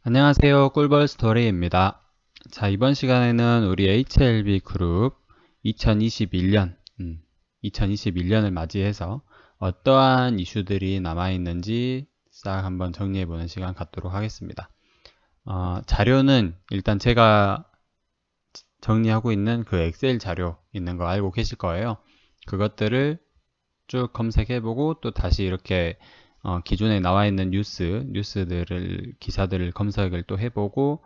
안녕하세요. 꿀벌 스토리입니다. 자, 이번 시간에는 우리 HLB 그룹 2021년, 2021년을 맞이해서 어떠한 이슈들이 남아있는지 싹 한번 정리해보는 시간 갖도록 하겠습니다. 자료는 일단 제가 정리하고 있는 그 엑셀 자료 있는 거 알고 계실 거예요. 그것들을 쭉 검색해보고 또 다시 이렇게 기존에 나와 있는 기사들을 검색을 또 해보고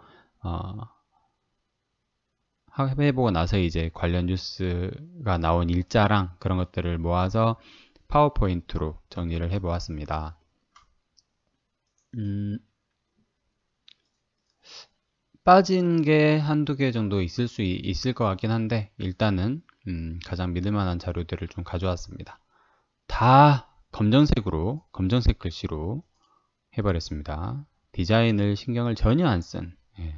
해보고 나서 이제 관련 뉴스가 나온 일자랑 그런 것들을 모아서 파워포인트로 정리를 해보았습니다. 빠진 게 한두 개 정도 있을 것 같긴 한데 일단은 가장 믿을 만한 자료들을 좀 가져왔습니다. 다 검정색 글씨로 해버렸습니다. 디자인을 신경을 전혀 안 쓴. 예.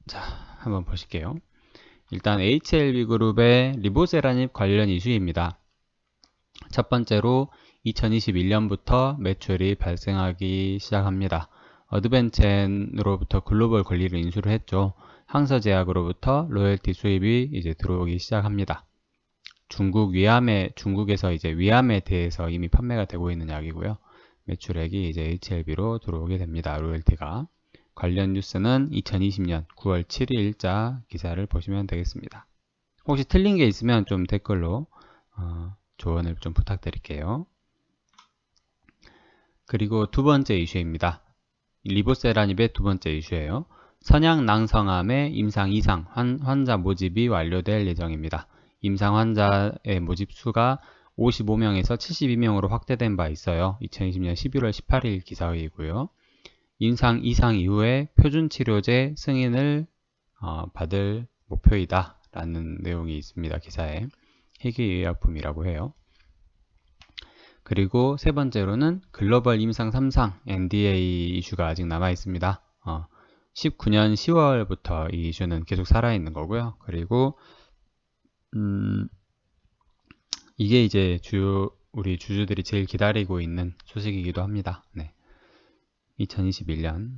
자, 한번 보실게요. 일단 HLB 그룹의 리보세라닙 관련 이슈입니다. 첫 번째로 2021년부터 매출이 발생하기 시작합니다. 어드벤첸으로부터 글로벌 권리를 인수를 했죠. 항서제약으로부터 로열티 수입이 이제 들어오기 시작합니다. 중국에서 이제 위암에 대해서 이미 판매가 되고 있는 약이고요. 매출액이 이제 HLB로 들어오게 됩니다. 로열티가. 관련 뉴스는 2020년 9월 7일자 기사를 보시면 되겠습니다. 혹시 틀린 게 있으면 좀 댓글로 조언을 좀 부탁드릴게요. 그리고 두 번째 이슈입니다. 리보세라닙의 두 번째 이슈예요. 선양낭성암의 임상 2상 환자 모집이 완료될 예정입니다. 임상 환자의 모집 수가 55명에서 72명으로 확대된 바 있어요. 2020년 11월 18일 기사이고요. 임상 2상 이후에 표준치료제 승인을 받을 목표이다 라는 내용이 있습니다. 기사에. 희귀의약품이라고 해요. 그리고 세 번째로는 글로벌 임상 3상 NDA 이슈가 아직 남아 있습니다. 19년 10월부터 이 이슈는 계속 살아있는 거고요. 그리고 이게 이제 우리 주주들이 제일 기다리고 있는 소식이기도 합니다. 네. 2021년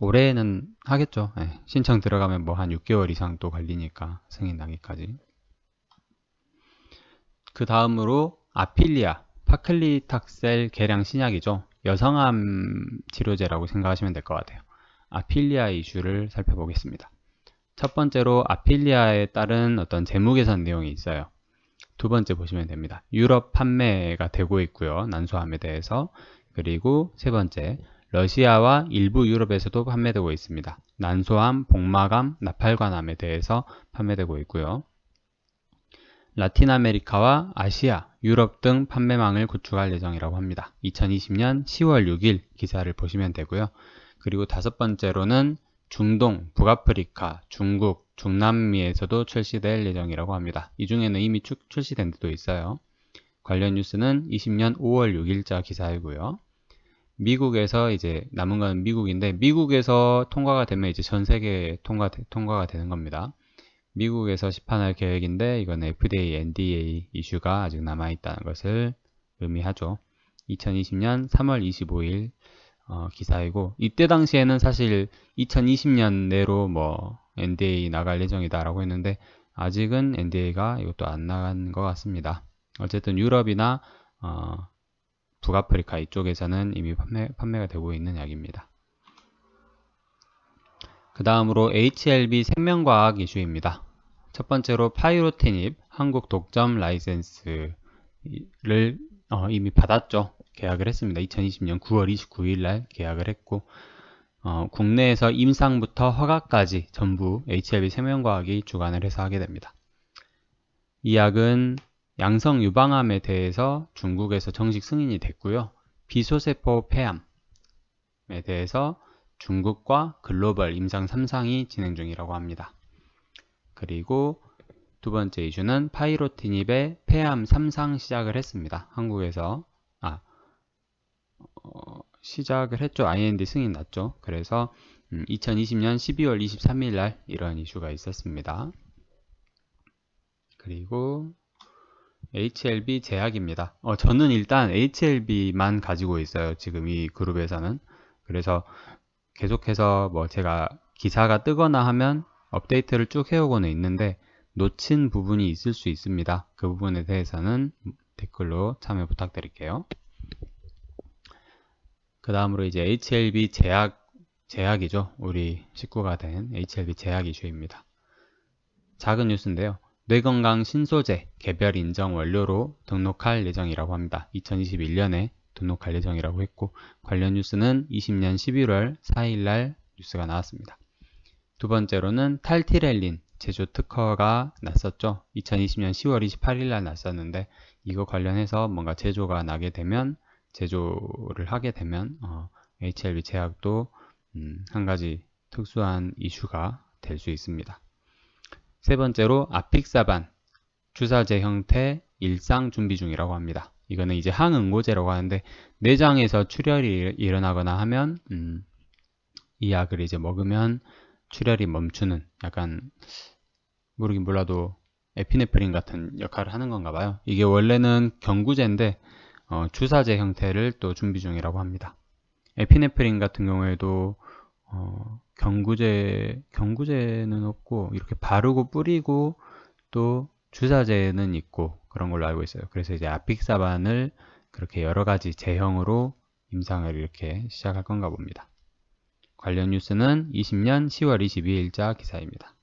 올해는 하겠죠. 네. 신청 들어가면 뭐 한 6개월 이상 또 걸리니까 승인 나기까지. 그 다음으로 아필리아 파클리탁셀 계량 신약이죠. 여성암 치료제라고 생각하시면 될 것 같아요. 아필리아 이슈를 살펴보겠습니다. 첫 번째로 아필리아에 따른 어떤 재무 개선 내용이 있어요. 두 번째 보시면 됩니다. 유럽 판매가 되고 있고요. 난소암에 대해서. 그리고 세 번째, 러시아와 일부 유럽에서도 판매되고 있습니다. 난소암, 복막암, 나팔관암에 대해서 판매되고 있고요. 라틴 아메리카와 아시아, 유럽 등 판매망을 구축할 예정이라고 합니다. 2020년 10월 6일 기사를 보시면 되고요. 그리고 다섯 번째로는 중동, 북아프리카, 중국, 중남미에서도 출시될 예정이라고 합니다. 이 중에는 이미 출시된 데도 있어요. 관련 뉴스는 20년 5월 6일자 기사이고요. 미국에서 이제 남은 건 미국인데 미국에서 통과가 되면 이제 전 세계에 통과가 되는 겁니다. 미국에서 시판할 계획인데 이건 FDA, NDA 이슈가 아직 남아있다는 것을 의미하죠. 2020년 3월 25일 기사이고 이때 당시에는 사실 2020년 내로 뭐 NDA 나갈 예정이다라고 했는데 아직은 NDA가 이것도 안 나간 것 같습니다. 어쨌든 유럽이나 북아프리카 이쪽에서는 이미 판매가 되고 있는 약입니다. 그 다음으로 HLB 생명과학 이슈입니다. 첫 번째로 파이로테닙 한국 독점 라이센스를 이미 받았죠. 계약을 했습니다. 2020년 9월 29일 날 계약을 했고 국내에서 임상부터 허가까지 전부 HLB 생명과학이 주관을 해서 하게 됩니다. 이 약은 양성 유방암에 대해서 중국에서 정식 승인이 됐고요. 비소세포 폐암에 대해서 중국과 글로벌 임상 3상이 진행 중이라고 합니다. 그리고 두 번째 이슈는 파이로티닙의 폐암 3상 시작을 했습니다. 한국에서 시작을 했죠. IND 승인 났죠. 그래서 2020년 12월 23일 날 이런 이슈가 있었습니다. 그리고 HLB 제약입니다. 저는 일단 HLB만 가지고 있어요. 지금 이 그룹에서는. 그래서 계속해서 뭐 제가 기사가 뜨거나 하면 업데이트를 쭉 해오고는 있는데 놓친 부분이 있을 수 있습니다. 그 부분에 대해서는 댓글로 참여 부탁드릴게요. 그 다음으로 이제 HLB 제약이죠. 우리 식구가 된 HLB 제약 이슈입니다. 작은 뉴스인데요. 뇌건강 신소재 개별 인정 완료로 등록할 예정이라고 합니다. 2021년에 등록할 예정이라고 했고 관련 뉴스는 20년 11월 4일날 뉴스가 나왔습니다. 두 번째로는 탈티렐린 제조 특허가 났었죠. 2020년 10월 28일날 났었는데 이거 관련해서 뭔가 제조를 하게 되면 HLB 제약도 한 가지 특수한 이슈가 될 수 있습니다. 세 번째로 아픽사반 주사제 형태 일상 준비 중이라고 합니다. 이거는 이제 항응고제라고 하는데 내장에서 출혈이 일어나거나 하면 이 약을 이제 먹으면 출혈이 멈추는 약간 모르긴 몰라도 에피네프린 같은 역할을 하는 건가 봐요. 이게 원래는 경구제인데 주사제 형태를 또 준비 중이라고 합니다. 에피네프린 같은 경우에도 경구제는 없고 이렇게 바르고 뿌리고 또 주사제는 있고 그런 걸로 알고 있어요. 그래서 이제 아픽사반을 그렇게 여러 가지 제형으로 임상을 이렇게 시작할 건가 봅니다. 관련 뉴스는 20년 10월 22일자 기사입니다.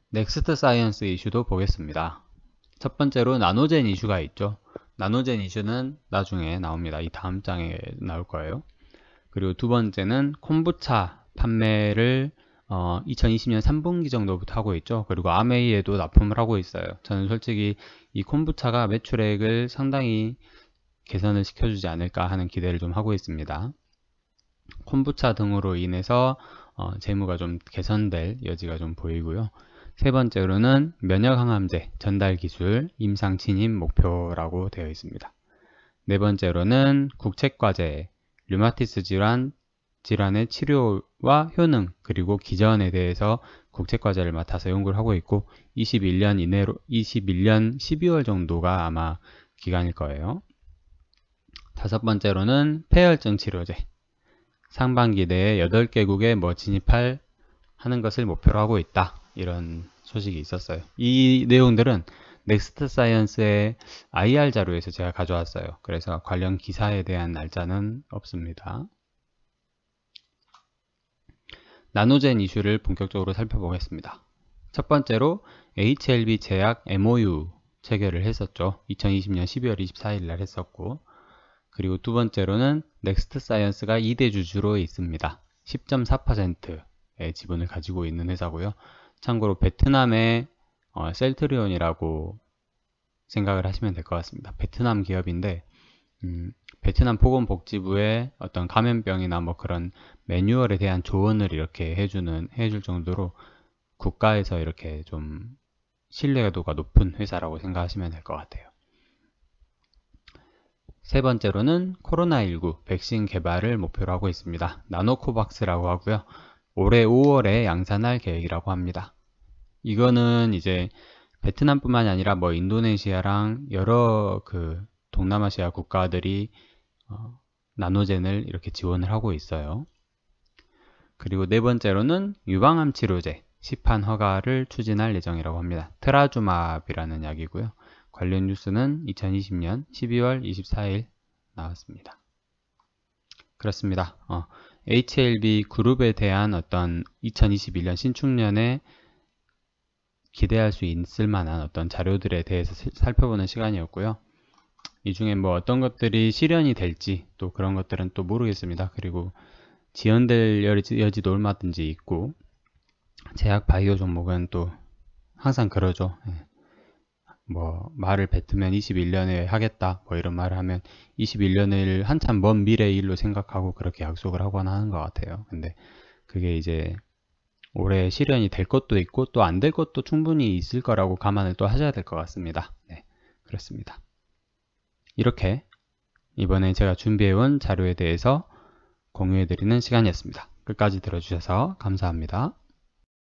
넥스트 사이언스 이슈도 보겠습니다. 첫 번째로 나노젠 이슈가 있죠. 나노젠 이슈는 나중에 나옵니다. 이 다음 장에 나올 거예요. 그리고 두 번째는 콤부차 판매를 2020년 3분기 정도부터 하고 있죠. 그리고 아메이에도 납품을 하고 있어요. 저는 솔직히 이 콤부차가 매출액을 상당히 개선을 시켜주지 않을까 하는 기대를 좀 하고 있습니다. 콤부차 등으로 인해서 재무가 좀 개선될 여지가 좀 보이고요. 세 번째로는 면역항암제 전달 기술 임상 진입 목표라고 되어 있습니다. 네 번째로는 국책과제 류마티스 질환의 치료와 효능 그리고 기전에 대해서 국책과제를 맡아서 연구를 하고 있고 21년 12월 정도가 아마 기간일 거예요. 다섯 번째로는 폐혈증 치료제 상반기 내에 8개국에 진입할 하는 것을 목표로 하고 있다. 이런 소식이 있었어요. 이 내용들은 넥스트 사이언스의 IR 자료에서 제가 가져왔어요. 그래서 관련 기사에 대한 날짜는 없습니다. 나노젠 이슈를 본격적으로 살펴보겠습니다. 첫 번째로 HLB 제약 MOU 체결을 했었죠. 2020년 12월 24일 날 했었고 그리고 두 번째로는 넥스트 사이언스가 2대 주주로 있습니다. 10.4%의 지분을 가지고 있는 회사고요. 참고로 베트남의 셀트리온이라고 생각을 하시면 될 것 같습니다. 베트남 기업인데 베트남 보건복지부의 어떤 감염병이나 그런 매뉴얼에 대한 조언을 이렇게 해줄 정도로 국가에서 이렇게 좀 신뢰도가 높은 회사라고 생각하시면 될 것 같아요. 세 번째로는 코로나19 백신 개발을 목표로 하고 있습니다. 나노코박스라고 하고요. 올해 5월에 양산할 계획이라고 합니다. 이거는 이제 베트남뿐만이 아니라 인도네시아랑 여러 동남아시아 국가들이 나노젠을 이렇게 지원을 하고 있어요. 그리고 네 번째로는 유방암 치료제 시판 허가를 추진할 예정이라고 합니다. 트라주맙이라는 약이고요. 관련 뉴스는 2020년 12월 24일 나왔습니다. 그렇습니다. HLB 그룹에 대한 어떤 2021년 신축년에 기대할 수 있을 만한 어떤 자료들에 대해서 살펴보는 시간이었고요. 이 중에 어떤 것들이 실현이 될지 또 그런 것들은 또 모르겠습니다. 그리고 지연될 여지도 얼마든지 있고 제약 바이오 종목은 또 항상 그러죠. 말을 뱉으면 21년에 하겠다 이런 말을 하면 21년을 한참 먼 미래의 일로 생각하고 그렇게 약속을 하거나 하는 것 같아요. 근데 그게 이제 올해 실현이 될 것도 있고 또 안 될 것도 충분히 있을 거라고 감안을 또 하셔야 될 것 같습니다. 네, 그렇습니다. 이렇게 이번에 제가 준비해온 자료에 대해서 공유해드리는 시간이었습니다. 끝까지 들어주셔서 감사합니다.